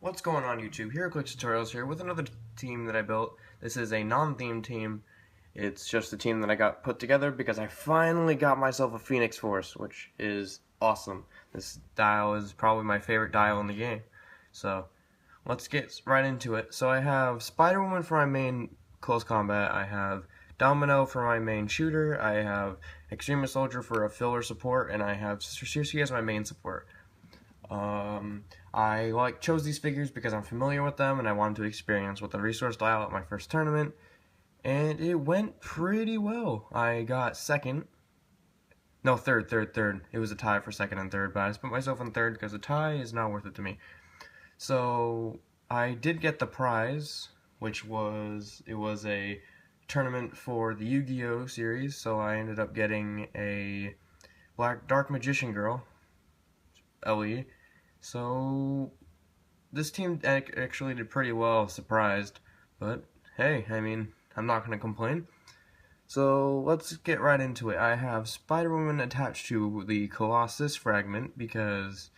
What's going on YouTube? Heroclix tutorials here with another team that I built. This is a non-themed team. It's just a team that I got put together because I finally got myself a Phoenix Force, which is awesome. This dial is probably my favorite dial in the game. So let's get right into it. So I have Spider-Woman for my main close combat. I have Domino for my main shooter. I have Extremist Soldier for a filler support, and I have Sister Circe as my main support. I chose these figures because I'm familiar with them and I wanted to experience with the resource dial at my first tournament, and it went pretty well. I got second. No, third. It was a tie for second and third, but I just put myself in third because a tie is not worth it to me. So I did get the prize, which was a tournament for the Yu-Gi-Oh series. So I ended up getting a Dark Magician Girl, Ellie. So this team actually did pretty well, surprised, but hey, I mean, I'm not going to complain. So let's get right into it. I have Spider-Woman attached to the Colossus fragment because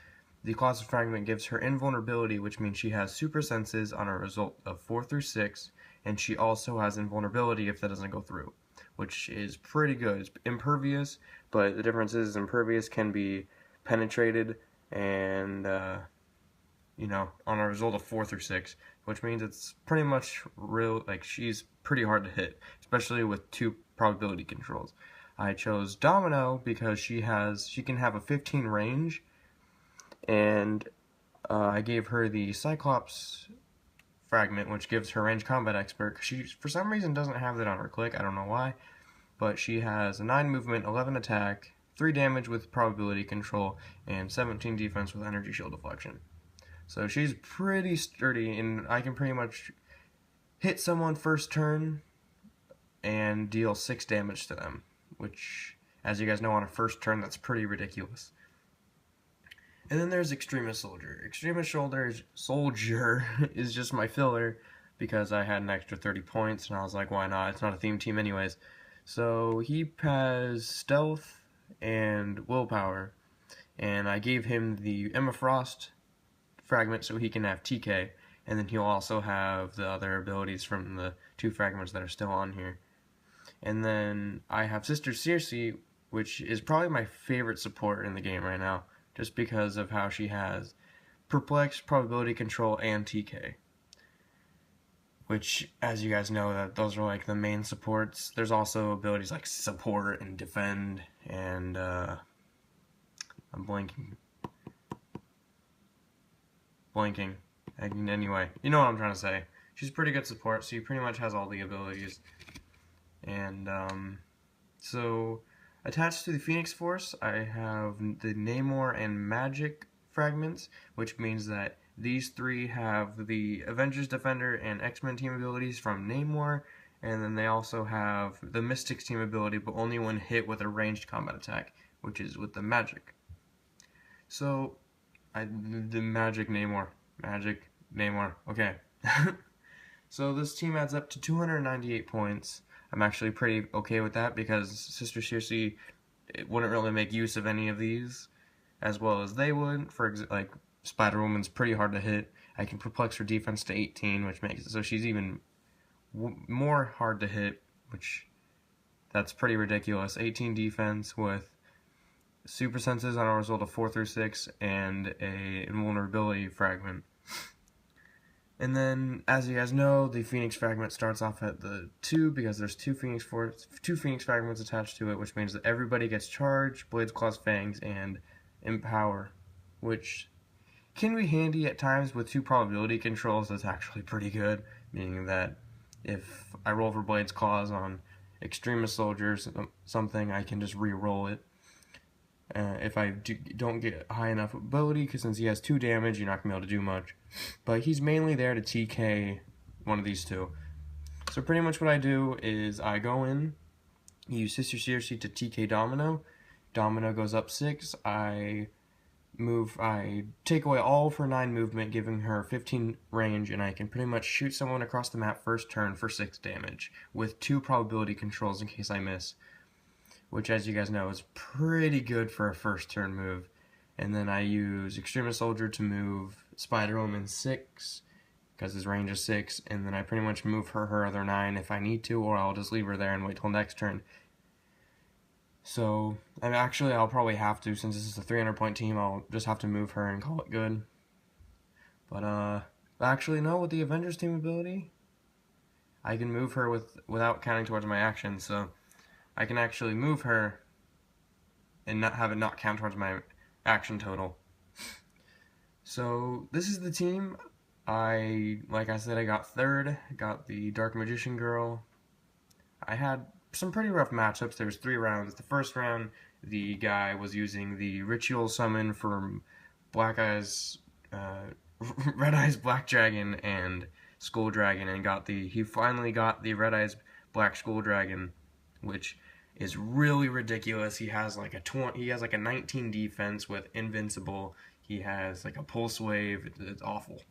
the Colossus fragment gives her invulnerability, which means she has super senses on a result of 4 through 6, and she also has invulnerability if that doesn't go through, which is pretty good. It's impervious, but the difference is impervious can be penetrated and on a result of 4 through 6, which means it's pretty much she's pretty hard to hit, especially with 2 probability controls. I chose Domino because she can have a 15 range, and I gave her the Cyclops fragment, which gives her range combat expert. She for some reason doesn't have that on her click, I don't know why, but she has a 9 movement, 11 attack, 3 damage with probability control, and 17 defense with energy shield deflection. So she's pretty sturdy, and I can pretty much hit someone first turn and deal 6 damage to them, which, as you guys know, on a first turn, that's pretty ridiculous. And then there's Extremist Soldier. Extremist Soldier is just my filler because I had an extra 30 points, and I was like, why not? It's not a theme team anyways. So he has Stealth and Willpower, and I gave him the Emma Frost fragment so he can have TK, and then he'll also have the other abilities from the 2 fragments that are still on here. And then I have Sister Circe, which is probably my favorite support in the game right now, just because of how she has Perplex, Probability Control, and TK. Which, as you guys know, those are like the main supports. There's also abilities like Support and Defend, and I'm blanking. Anyway, you know what I'm trying to say. She's pretty good support, so she pretty much has all the abilities. And so attached to the Phoenix Force, I have the Namor and Magic fragments, which means that these 3 have the Avengers Defender and X-Men team abilities from Namor, and then they also have the Mystics team ability, but only when hit with a ranged combat attack, which is with the Magic. So the Magic Namor, okay. So this team adds up to 298 points. I'm actually pretty okay with that because Sister Circe wouldn't really make use of any of these as well as they would. Like Spider-Woman's pretty hard to hit. I can perplex her defense to 18, which makes it so she's even more hard to hit, which that's pretty ridiculous. 18 defense with super senses on a result of 4 through 6 and a invulnerability fragment. And then, as you guys know, the Phoenix fragment starts off at the 2 because there's 2 Phoenix fragments attached to it, which means that everybody gets Charge, Blades, Claws, Fangs, and Empower, which can be handy at times with 2 probability controls. That's actually pretty good, meaning that if I roll for Blades, Claws on Extremist Soldiers, something, I can just re-roll it. If I don't get high enough ability, because since he has 2 damage, you're not going to be able to do much. But he's mainly there to TK one of these 2. So pretty much what I do is I go in, use Sister Circe to TK Domino. Domino goes up 6. I take away all of her 9 movement, giving her 15 range, and I can pretty much shoot someone across the map first turn for 6 damage, with 2 probability controls in case I miss, which, as you guys know, is pretty good for a first turn move. And then I use Extremist Soldier to move Spider-Woman 6, because his range is 6, and then I pretty much move her other 9 if I need to, or I'll just leave her there and wait till next turn. So, I mean, actually, I'll probably have to, since this is a 300-point team, I'll just have to move her and call it good. But, actually, no, with the Avengers team ability, I can move her without counting towards my action, so I can actually move her and not have it not count towards my action total. So, this is the team. Like I said, I got third, got the Dark Magician Girl. I had some pretty rough matchups. There was 3 rounds. The first round, the guy was using the Ritual Summon from Black Eyes, Red Eyes Black Dragon and Skull Dragon, and he finally got the Red Eyes Black Skull Dragon, which is really ridiculous. He has like a 19 defense with Invincible. He has like a Pulse Wave. It's awful.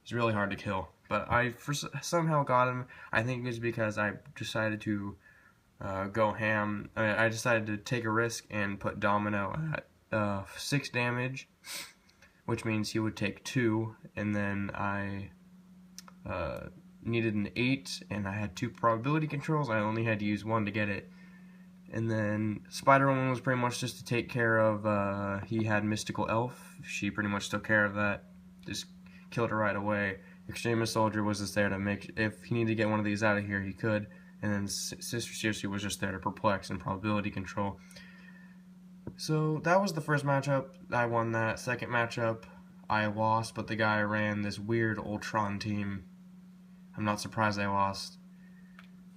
It's really hard to kill, but I somehow got him. I think it's because I decided to go ham. I decided to take a risk and put Domino at 6 damage, which means he would take 2, and then I needed an 8, and I had 2 probability controls. I only had to use 1 to get it. And then Spider-Woman was pretty much just to take care of, he had Mystical Elf. She pretty much took care of that. Just killed her right away. Extremist Soldier was just there to make, if he needed to get one of these out of here, he could. And then Sister Circe was just there to perplex and probability control. So that was the first matchup. I won that. Second matchup, I lost, but the guy ran this weird Ultron team. I'm not surprised I lost.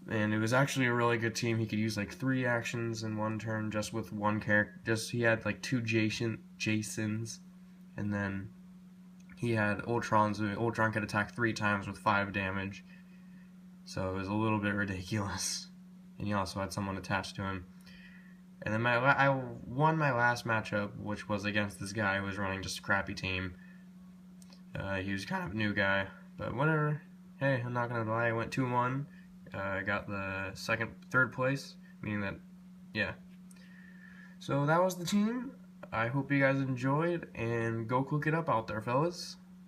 And it was actually a really good team. He could use like 3 actions in one turn just with one character. He had like 2 Jasons, and then he had Ultron, so Ultron could attack 3 times with 5 damage. So it was a little bit ridiculous. And he also had someone attached to him. And then I won my last matchup, which was against this guy who was running just a crappy team. He was kind of a new guy, but whatever. Hey, I'm not gonna lie, I went 2-1. I got the third place, meaning that, yeah. So that was the team. I hope you guys enjoyed, and go cook it up out there, fellas.